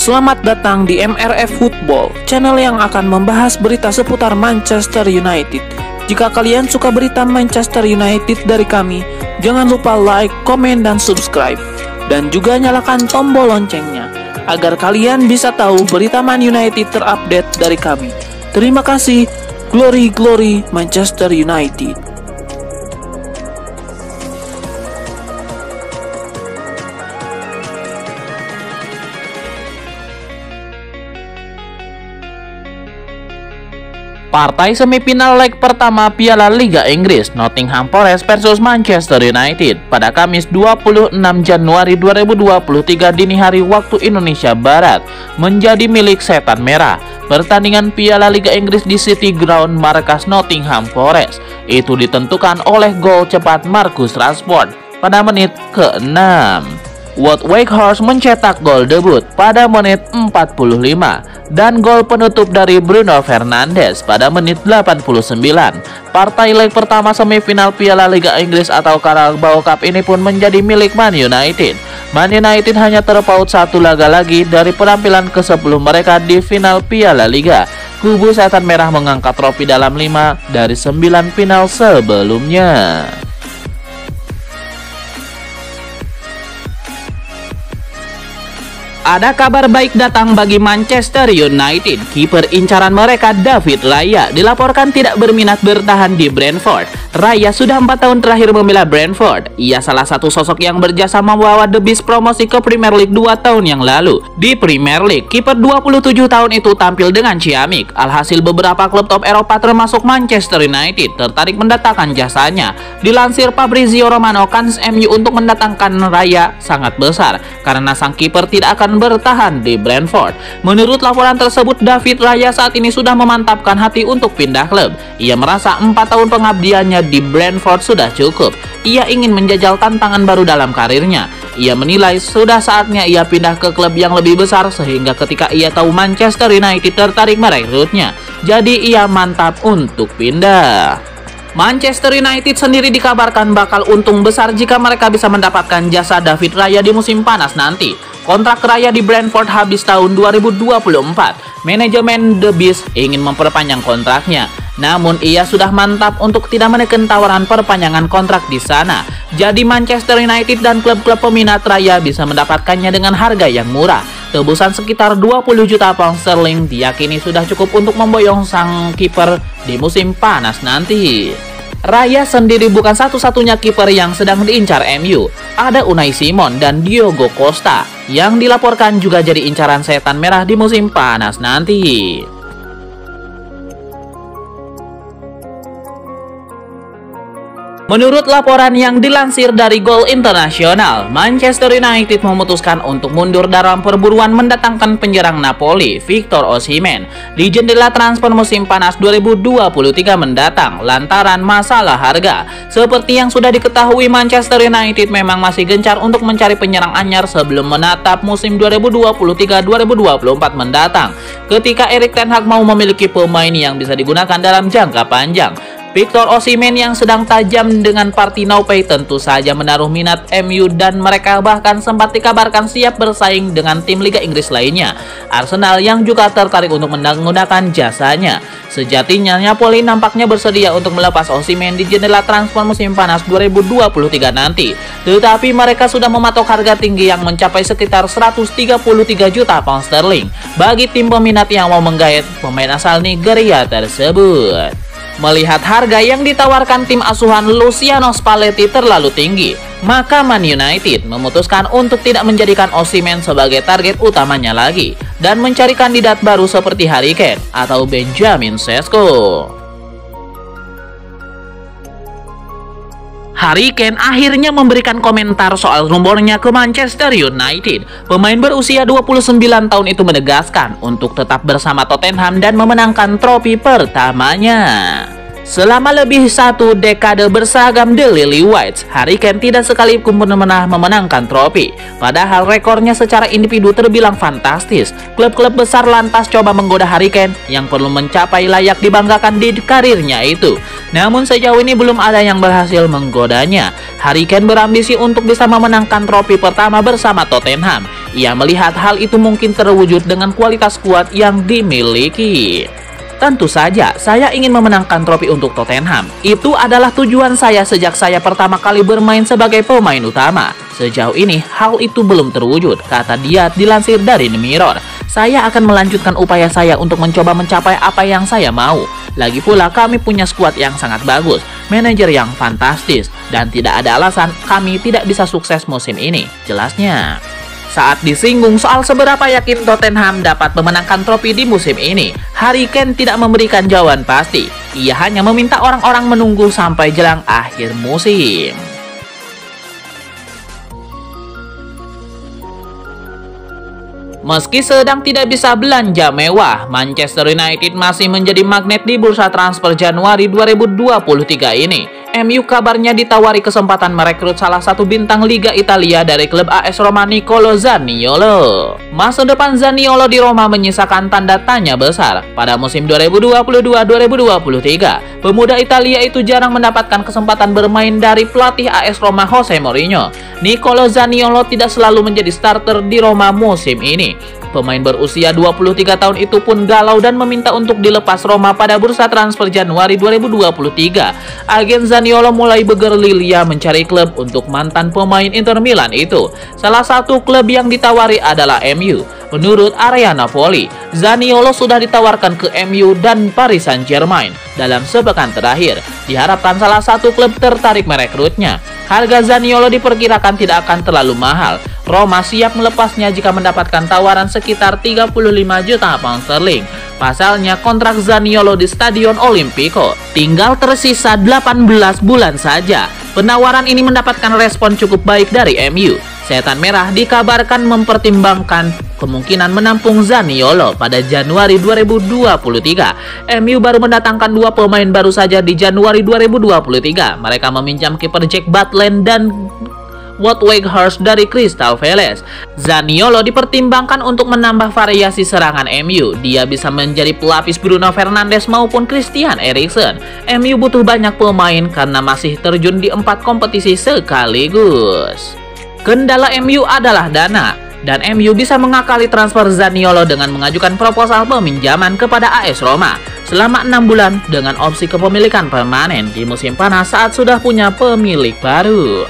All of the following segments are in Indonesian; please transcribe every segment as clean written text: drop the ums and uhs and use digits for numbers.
Selamat datang di MRF Football, channel yang akan membahas berita seputar Manchester United. Jika kalian suka berita Manchester United dari kami, jangan lupa like, komen, dan subscribe. Dan juga nyalakan tombol loncengnya, agar kalian bisa tahu berita Man United terupdate dari kami. Terima kasih, Glory Glory Manchester United. Partai semifinal leg pertama Piala Liga Inggris Nottingham Forest versus Manchester United pada Kamis 26 Januari 2023 dini hari waktu Indonesia Barat menjadi milik Setan Merah. Pertandingan Piala Liga Inggris di City Ground markas Nottingham Forest itu ditentukan oleh gol cepat Marcus Rashford pada menit ke-6. Wout Weghorst mencetak gol debut pada menit 45 dan gol penutup dari Bruno Fernandes pada menit 89. Partai leg pertama semifinal Piala Liga Inggris atau Carabao Cup ini pun menjadi milik Man United. Man United hanya terpaut satu laga lagi dari penampilan ke-10 mereka di final Piala Liga. Kubu Setan Merah mengangkat trofi dalam 5 dari 9 final sebelumnya. Ada kabar baik datang bagi Manchester United. Kiper incaran mereka David Raya dilaporkan tidak berminat bertahan di Brentford. Raya sudah 4 tahun terakhir membela Brentford. Ia salah satu sosok yang berjasa membawa The Beast promosi ke Premier League 2 tahun yang lalu. Di Premier League, kiper 27 tahun itu tampil dengan ciamik. Alhasil beberapa klub top Eropa termasuk Manchester United tertarik mendatangkan jasanya. Dilansir Fabrizio Romano, kans MU untuk mendatangkan Raya sangat besar karena sang kiper tidak akan bertahan di Brentford. Menurut laporan tersebut, David Raya saat ini sudah memantapkan hati untuk pindah klub. Ia merasa 4 tahun pengabdiannya di Brentford sudah cukup. Ia ingin menjajal tantangan baru dalam karirnya. Ia menilai sudah saatnya ia pindah ke klub yang lebih besar, sehingga ketika ia tahu Manchester United tertarik merekrutnya, jadi ia mantap untuk pindah. Manchester United sendiri dikabarkan bakal untung besar jika mereka bisa mendapatkan jasa David Raya di musim panas nanti. Kontrak Raya di Brentford habis tahun 2024. Manajemen The Beast ingin memperpanjang kontraknya, namun ia sudah mantap untuk tidak menekan tawaran perpanjangan kontrak di sana. Jadi Manchester United dan klub-klub peminat Raya bisa mendapatkannya dengan harga yang murah. Tebusan sekitar 20 juta pound sterling diyakini sudah cukup untuk memboyong sang kiper di musim panas nanti. Raya sendiri bukan satu-satunya kiper yang sedang diincar MU. Ada Unai Simon dan Diogo Costa yang dilaporkan juga jadi incaran Setan Merah di musim panas nanti. Menurut laporan yang dilansir dari Goal International, Manchester United memutuskan untuk mundur dalam perburuan mendatangkan penyerang Napoli, Victor Osimhen, di jendela transfer musim panas 2023 mendatang lantaran masalah harga. Seperti yang sudah diketahui, Manchester United memang masih gencar untuk mencari penyerang anyar sebelum menatap musim 2023-2024 mendatang, ketika Erik ten Hag mau memiliki pemain yang bisa digunakan dalam jangka panjang. Victor Osimhen yang sedang tajam dengan Partenope tentu saja menaruh minat MU dan mereka bahkan sempat dikabarkan siap bersaing dengan tim Liga Inggris lainnya. Arsenal yang juga tertarik untuk menggunakan jasanya. Sejatinya Napoli nampaknya bersedia untuk melepas Osimhen di jendela transfer musim panas 2023 nanti. Tetapi mereka sudah mematok harga tinggi yang mencapai sekitar 133 juta pound sterling bagi tim peminat yang mau menggait pemain asal Nigeria tersebut. Melihat harga yang ditawarkan tim asuhan Luciano Spalletti terlalu tinggi, maka Man United memutuskan untuk tidak menjadikan Osimhen sebagai target utamanya lagi dan mencari kandidat baru seperti Harry Kane atau Benjamin Sesko. Harry Kane akhirnya memberikan komentar soal rumornya ke Manchester United. Pemain berusia 29 tahun itu menegaskan untuk tetap bersama Tottenham dan memenangkan trofi pertamanya. Selama lebih 1 dekade berseragam The Lily Whites, Harry Kane tidak sekalipun pernah memenangkan trofi. Padahal rekornya secara individu terbilang fantastis. Klub-klub besar lantas coba menggoda Harry Kane yang perlu mencapai layak dibanggakan di karirnya itu. Namun sejauh ini belum ada yang berhasil menggodanya. Harry Kane berambisi untuk bisa memenangkan trofi pertama bersama Tottenham. Ia melihat hal itu mungkin terwujud dengan kualitas skuad yang dimiliki. Tentu saja, saya ingin memenangkan trofi untuk Tottenham. Itu adalah tujuan saya sejak saya pertama kali bermain sebagai pemain utama. Sejauh ini, hal itu belum terwujud, kata dia dilansir dari The Mirror. Saya akan melanjutkan upaya saya untuk mencoba mencapai apa yang saya mau. Lagi pula, kami punya skuad yang sangat bagus, manajer yang fantastis, dan tidak ada alasan kami tidak bisa sukses musim ini, jelasnya. Saat disinggung soal seberapa yakin Tottenham dapat memenangkan trofi di musim ini, Harry Kane tidak memberikan jawaban pasti. Ia hanya meminta orang-orang menunggu sampai jelang akhir musim. Meski sedang tidak bisa belanja mewah, Manchester United masih menjadi magnet di bursa transfer Januari 2023 ini. MU kabarnya ditawari kesempatan merekrut salah satu bintang Liga Italia dari klub AS Roma, Nicolo Zaniolo. Masa depan Zaniolo di Roma menyisakan tanda tanya besar. Pada musim 2022-2023, pemuda Italia itu jarang mendapatkan kesempatan bermain dari pelatih AS Roma Jose Mourinho. Nicolo Zaniolo tidak selalu menjadi starter di Roma musim ini. Pemain berusia 23 tahun itu pun galau dan meminta untuk dilepas Roma pada bursa transfer Januari 2023. Agen Zaniolo mulai bergerilya mencari klub untuk mantan pemain Inter Milan itu. Salah satu klub yang ditawari adalah MU. Menurut area Napoli, Zaniolo sudah ditawarkan ke MU dan Paris Saint-Germain dalam sepekan terakhir. Diharapkan salah satu klub tertarik merekrutnya. Harga Zaniolo diperkirakan tidak akan terlalu mahal. Roma siap melepasnya jika mendapatkan tawaran sekitar 35 juta pound sterling. Pasalnya, kontrak Zaniolo di Stadion Olimpico tinggal tersisa 18 bulan saja. Penawaran ini mendapatkan respon cukup baik dari MU. Setan Merah dikabarkan mempertimbangkan kemungkinan menampung Zaniolo pada Januari 2023. MU baru mendatangkan dua pemain baru saja di Januari 2023. Mereka meminjam kiper Jack Butland dan Wout Weghorst dari Crystal Palace. Zaniolo dipertimbangkan untuk menambah variasi serangan MU. Dia bisa menjadi pelapis Bruno Fernandes maupun Christian Eriksen. MU butuh banyak pemain karena masih terjun di 4 kompetisi sekaligus. Kendala MU adalah dana, dan MU bisa mengakali transfer Zaniolo dengan mengajukan proposal peminjaman kepada AS Roma selama 6 bulan dengan opsi kepemilikan permanen di musim panas saat sudah punya pemilik baru.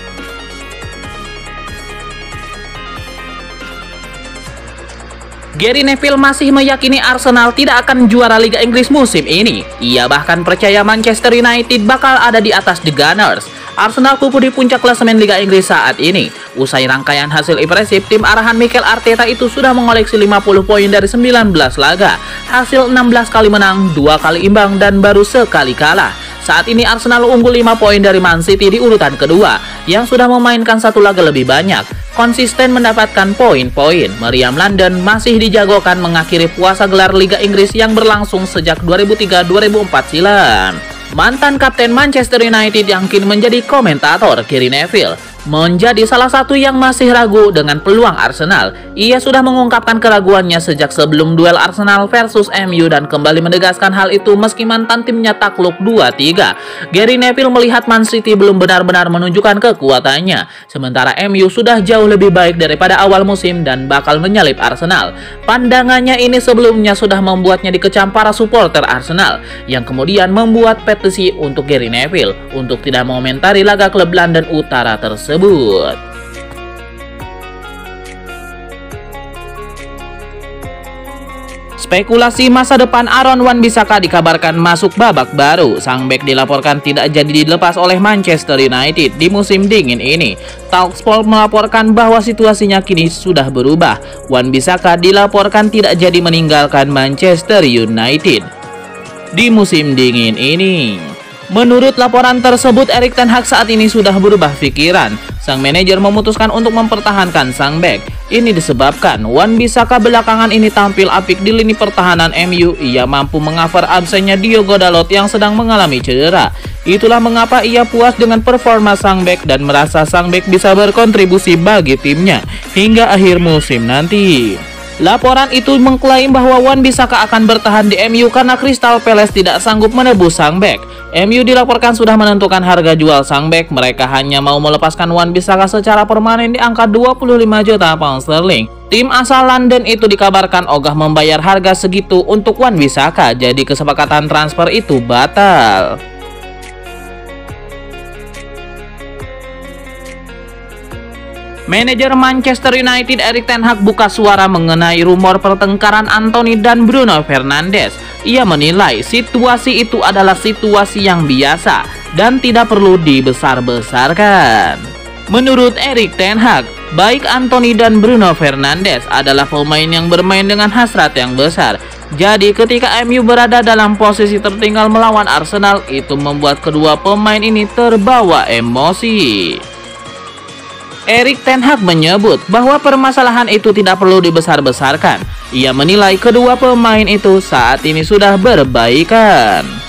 Gary Neville masih meyakini Arsenal tidak akan juara Liga Inggris musim ini. Ia bahkan percaya Manchester United bakal ada di atas The Gunners. Arsenal kukuh di puncak klasemen Liga Inggris saat ini. Usai rangkaian hasil impresif, tim arahan Mikel Arteta itu sudah mengoleksi 50 poin dari 19 laga. Hasil 16 kali menang, 2 kali imbang, dan baru sekali kalah. Saat ini Arsenal unggul 5 poin dari Man City di urutan kedua, yang sudah memainkan 1 laga lebih banyak. Konsisten mendapatkan poin-poin, Meriam London masih dijagokan mengakhiri puasa gelar Liga Inggris yang berlangsung sejak 2003-2004 silam. Mantan kapten Manchester United yang kini menjadi komentator, Gary Neville, menjadi salah satu yang masih ragu dengan peluang Arsenal. Ia sudah mengungkapkan keraguannya sejak sebelum duel Arsenal versus MU dan kembali menegaskan hal itu meski mantan timnya takluk 2-3. Gary Neville melihat Man City belum benar-benar menunjukkan kekuatannya, sementara MU sudah jauh lebih baik daripada awal musim dan bakal menyalip Arsenal. Pandangannya ini sebelumnya sudah membuatnya dikecam para supporter Arsenal, yang kemudian membuat petisi untuk Gary Neville untuk tidak mengomentari laga klub London Utara tersebut. Spekulasi masa depan Aaron Wan-Bissaka dikabarkan masuk babak baru. Sang bek dilaporkan tidak jadi dilepas oleh Manchester United di musim dingin ini. Talksport melaporkan bahwa situasinya kini sudah berubah. Wan-Bissaka dilaporkan tidak jadi meninggalkan Manchester United di musim dingin ini. Menurut laporan tersebut, Erik ten Hag saat ini sudah berubah pikiran. Sang manajer memutuskan untuk mempertahankan sang bek. Ini disebabkan Wan-Bissaka belakangan ini tampil apik di lini pertahanan MU. Ia mampu mengcover absennya Diogo Dalot yang sedang mengalami cedera. Itulah mengapa ia puas dengan performa sang bek dan merasa sang bek bisa berkontribusi bagi timnya hingga akhir musim nanti. Laporan itu mengklaim bahwa Wan-Bissaka akan bertahan di MU karena Crystal Palace tidak sanggup menebus sang bek. MU dilaporkan sudah menentukan harga jual sang bek. Mereka hanya mau melepaskan Wan-Bissaka secara permanen di angka 25 juta pound sterling. Tim asal London itu dikabarkan ogah membayar harga segitu untuk Wan-Bissaka, jadi kesepakatan transfer itu batal. Manajer Manchester United Erik ten Hag buka suara mengenai rumor pertengkaran Antony dan Bruno Fernandes. Ia menilai situasi itu adalah situasi yang biasa dan tidak perlu dibesar-besarkan. Menurut Erik ten Hag, baik Antony dan Bruno Fernandes adalah pemain yang bermain dengan hasrat yang besar. Jadi ketika MU berada dalam posisi tertinggal melawan Arsenal, itu membuat kedua pemain ini terbawa emosi. Erik ten Hag menyebut bahwa permasalahan itu tidak perlu dibesar-besarkan. Ia menilai kedua pemain itu saat ini sudah berbaikan.